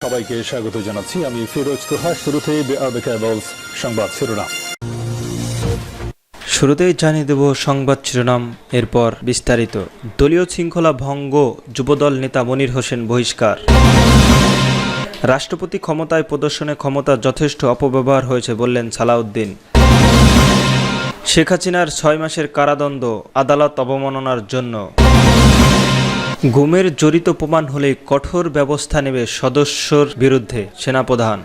সবাইকে স্বাগত জানাচ্ছি। আমি ফিরোজ তোহা। শুরুতেই সংবাদ শিরোনাম। শুরুতেই জানিয়ে দেব সংবাদ শিরোনাম, এরপর বিস্তারিত। দলীয় শৃঙ্খলা ভঙ্গ, যুবদল নেতা মনির হোসেন বহিষ্কার। রাষ্ট্রপতি ক্ষমতায় প্রদর্শনে ক্ষমতার যথেষ্ট অপব্যবহার হয়েছে বললেন সালাউদ্দিন। শেখ হাসিনার 6 মাসের কারাদণ্ড আদালত অবমাননার জন্য। গুমের জড়িত প্রমাণ হলে কঠোর ব্যবস্থা নেবে সদস্যর বিরুদ্ধে সেনাপ্রধান।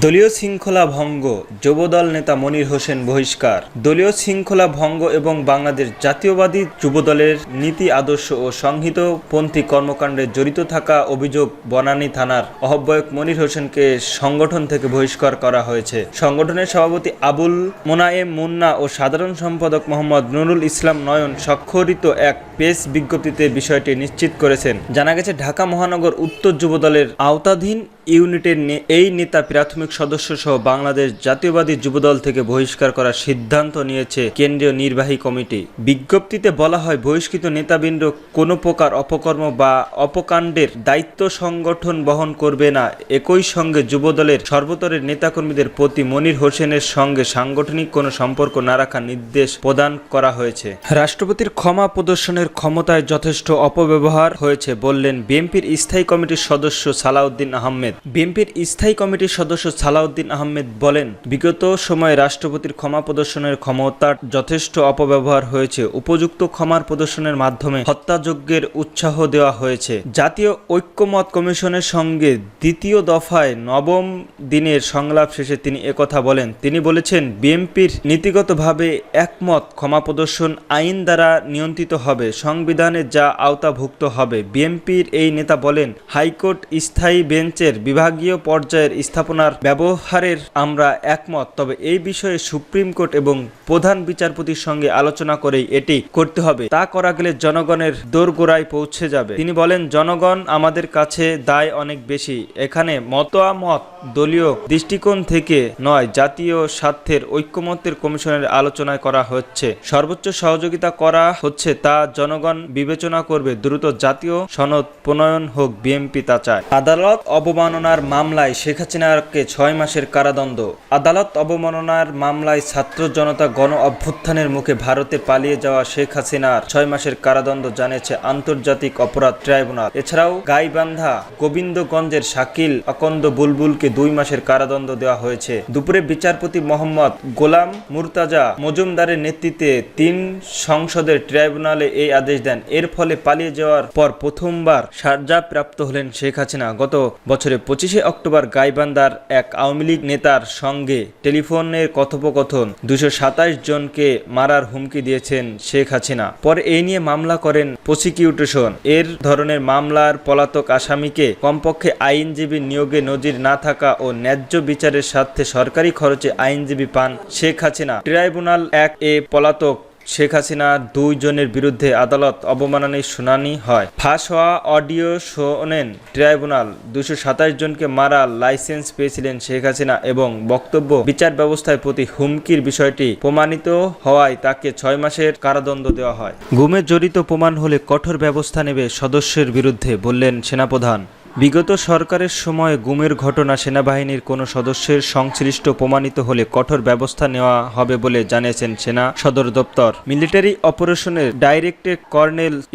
দলীয় শৃঙ্খলা ভঙ্গ, যুবদল নেতা মনির হোসেন বহিষ্কার। দলীয় শৃঙ্খলা ভঙ্গ এবং বাংলাদেশ জাতীয়বাদী যুবদলের নীতি আদর্শ ও সংহিতপন্থী কর্মকাণ্ডে জড়িত থাকা অভিযোগ বনানী থানার আহ্বায়ক মনির হোসেনকে সংগঠন থেকে বহিষ্কার করা হয়েছে। সংগঠনের সভাপতি আবুল মোনায়েম মুন্না ও সাধারণ সম্পাদক মোহাম্মদ নুরুল ইসলাম নয়ন স্বাক্ষরিত এক প্রেস বিজ্ঞপ্তিতে বিষয়টি নিশ্চিত করেছেন। জানা গেছে, ঢাকা মহানগর উত্তর যুবদলের আওতাধীন ইউনিটের এই নেতা প্রাথমিক সদস্য সহ বাংলাদেশ জাতীয়বাদী যুবদল থেকে বহিষ্কার করার সিদ্ধান্ত নিয়েছে কেন্দ্রীয় নির্বাহী কমিটি। বিজ্ঞপ্তিতে বলা হয়, বহিষ্কৃত নেতাবৃন্দ কোনো প্রকার অপকর্ম বা অপকাণ্ডের দায়িত্ব সংগঠন বহন করবে না। একই সঙ্গে যুবদলের সর্বস্তরের নেতাকর্মীদের প্রতি মনির হোসেনের সঙ্গে সাংগঠনিক কোনো সম্পর্ক না রাখার নির্দেশ প্রদান করা হয়েছে। রাষ্ট্রপতির ক্ষমা প্রদর্শনের ক্ষমতায় যথেষ্ট অপব্যবহার হয়েছে বললেন বিএনপির স্থায়ী কমিটির সদস্য সালাউদ্দিন আহমেদ। বিএনপির স্থায়ী কমিটির সদস্য সালাউদ্দিন আহমেদ বলেন, বিগত সময়ে রাষ্ট্রপতির ক্ষমা প্রদর্শনের ক্ষমতার যথেষ্ট অপব্যবহার হয়েছে। উপযুক্ত ক্ষমার প্রদর্শনের মাধ্যমে হত্যাযজ্ঞের উৎসাহ দেওয়া হয়েছে। জাতীয় ঐক্যমত কমিশনের সঙ্গে দ্বিতীয় দফায় 9ম দিনের সংলাপ শেষে তিনি একথা বলেন। তিনি বলেছেন, বিএনপির নীতিগতভাবে একমত, ক্ষমা প্রদর্শন আইন দ্বারা নিয়ন্ত্রিত হবে, সংবিধানে যা আওতাভুক্ত হবে। বিএনপির এই নেতা বলেন, হাইকোর্ট স্থায়ী বেঞ্চের বিভাগীয় পর্যায়ের স্থাপনার ব্যবহারের আমরা একমত, তবে এই বিষয়ে সুপ্রিম কোর্ট এবং প্রধান বিচারপতির সঙ্গে আলোচনা করেই এটি করতে হবে। তা করা গেলে জনগণের দোরগোড়ায় পৌঁছে যাবে। তিনি বলেন, জনগণ আমাদের কাছে দায় অনেক বেশি। এখানে মতামত দলীয় দৃষ্টিকোণ থেকে নয়, জাতীয় স্বার্থের ঐক্যমত্যের কমিশনের আলোচনায় করা হচ্ছে। সর্বোচ্চ সহযোগিতা করা হচ্ছে, তা জনগণ বিবেচনা করবে। দ্রুত জাতীয় সনদ প্রণয়ন হোক, বিএনপি তা চায়। আদালত অবমাননার মামলায় শেখ হাসিনাকে 6 মাসের কারাদণ্ড। আদালত অবমাননার মামলায় ছাত্র জনতা গণ অভ্যুত্থানের মুখে ভারতে পালিয়ে যাওয়া শেখ হাসিনার 6 মাসের কারাদণ্ড জানিয়েছে আন্তর্জাতিক অপরাধ ট্রাইব্যুনাল। এছাড়াও গাইবান্ধা গোবিন্দগঞ্জের শাকিল আকন্দ বুলবুলকে 2 মাসের কারাদণ্ড দেওয়া হয়েছে। দুপুরে বিচারপতি মোহাম্মদ গোলাম মুর্তাজা মজুমদারের নেতৃত্বে 3 সংসদের ট্রাইব্যুনালে এই আদেশ দেন। এর ফলে পালিয়ে যাওয়ার পর প্রথমবার সাজাপ্রাপ্ত হলেন শেখ হাসিনা। গত বছরের 25শে অক্টোবর গাইবান্ধার এক আওয়ামী লীগ নেতার সঙ্গে টেলিফোনের কথোপকথন 227 জনকে মারার হুমকি দিয়েছেন শেখ হাসিনা। পরে এই নিয়ে মামলা করেন প্রসিকিউশন। এর ধরনের মামলার পলাতক আসামিকে কমপক্ষে আইনজীবী নিয়োগে নজির না থাকা ও ন্যায্য বিচারের স্বার্থে সরকারি খরচে আইনজীবী পান শেখ হাসিনা। ট্রাইব্যুনাল 1 পলাতক শেখ হাসিনার 2 জনের বিরুদ্ধে আদালত অবমাননার শুনানি হয়। ফাঁস হওয়া অডিও শোনেন ট্রাইব্যুনাল। 227 জনকে মারার লাইসেন্স পেয়েছিলেন শেখ হাসিনা এবং বক্তব্য বিচার ব্যবস্থায় প্রতি হুমকির বিষয়টি প্রমাণিত হওয়ায় তাকে 6 মাসের কারাদণ্ড দেওয়া হয়। গুমে জড়িত প্রমাণ হলে কঠোর ব্যবস্থা নেবে সদস্যের বিরুদ্ধে বললেন সেনাপ্রধান। বিগত সরকারের সময়ে গুমের ঘটনা সেনাবাহিনীর কোনো সদস্যের সংশ্লিষ্ট প্রমাণিত হলে কঠোর ব্যবস্থা নেওয়া হবে বলে জানিয়েছেন সেনা সদর দপ্তর। মিলিটারি অপারেশনের director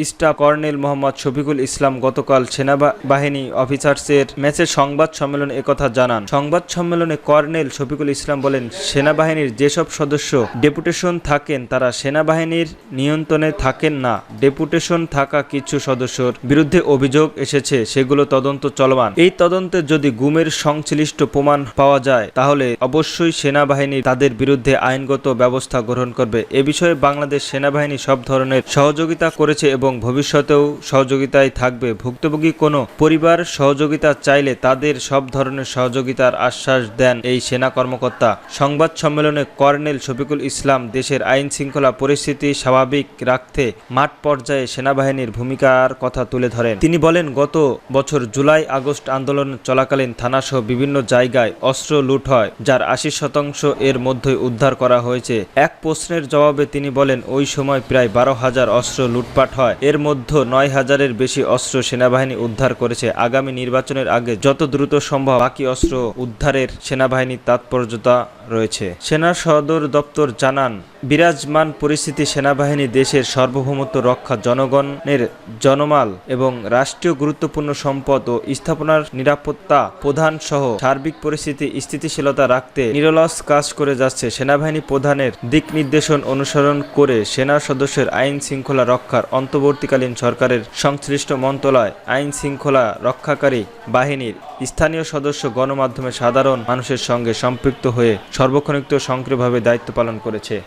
staff colonel Mohammad Shafiqul Islam গতকাল সেনাবাহিনী অফিসার্সের ম্যাচের সংবাদ সম্মেলনে একথা জানান। সংবাদ সম্মেলনে কর্নেল শফিকুল ইসলাম বলেন, সেনাবাহিনীর যেসব সদস্য ডেপুটেশন থাকেন তারা সেনাবাহিনীর নিয়ন্ত্রণে থাকেন না। ডেপুটেশন থাকা কিছু সদস্যর বিরুদ্ধে অভিযোগ এসেছে, সেগুলো তদন্ত চলমান। এই তদন্তে যদি গুমের সংশ্লিষ্ট প্রমাণ পাওয়া যায় তাহলে অবশ্যই সেনাবাহিনী তাদের বিরুদ্ধে আইনগত ব্যবস্থা গ্রহণ করবে। এ বিষয়ে বাংলাদেশ সেনাবাহিনী সব ধরনের সহযোগিতা করেছে এবং ভবিষ্যতেও সহযোগিতায় থাকবে। ভুক্তভোগী কোনো পরিবার সহযোগিতা চাইলে তাদের সব ধরনের সহযোগিতার আশ্বাস দেন এই সেনা কর্মকর্তা। সংবাদ সম্মেলনে কর্নেল শফিকুল ইসলাম দেশের আইন শৃঙ্খলা পরিস্থিতি স্বাভাবিক রাখতে মাঠ পর্যায়ে সেনাবাহিনীর ভূমিকার কথা তুলে ধরেন। তিনি বলেন, গত বছর জুলাই আগস্ট আন্দোলন চলাকালীন থানাসহ বিভিন্ন জায়গায় অস্ত্র লুট হয়, যার ৮০% এর মধ্যেই উদ্ধার করা হয়েছে। এক প্রশ্নের জবাবে তিনি বলেন, ওই সময় প্রায় ১২,০০০ অস্ত্র লুটপাট হয়, এর মধ্যে ৯,০০০-এর বেশি অস্ত্র সেনাবাহিনী উদ্ধার করেছে। আগামী নির্বাচনের আগে যত দ্রুত সম্ভব বাকি অস্ত্র উদ্ধারের সেনাবাহিনীর তৎপরতা রয়েছে। সেনা সদর দপ্তর জানান, বিরাজমান পরিস্থিতি সেনাবাহিনী দেশের সার্বভৌমত্ব রক্ষা, জনগণের জনমাল এবং রাষ্ট্রীয় গুরুত্বপূর্ণ সম্পদ ও স্থাপনার নিরাপত্তা প্রধান সহ সার্বিক পরিস্থিতি স্থিতিশীলতা রাখতে নিরলস কাজ করে যাচ্ছে। সেনাবাহিনী প্রধানের দিক নির্দেশন অনুসরণ করে সেনা সদস্যের আইন শৃঙ্খলা রক্ষার অন্তর্বর্তীকালীন সরকারের সংশ্লিষ্ট মন্ত্রণালয়, আইন শৃঙ্খলা রক্ষাকারী বাহিনীর স্থানীয় সদস্য, গণমাধ্যমে সাধারণ মানুষের সঙ্গে সম্পৃক্ত হয়ে সর্বক্ষণিক সক্রিয়ভাবে দায়িত্ব পালন করেছে।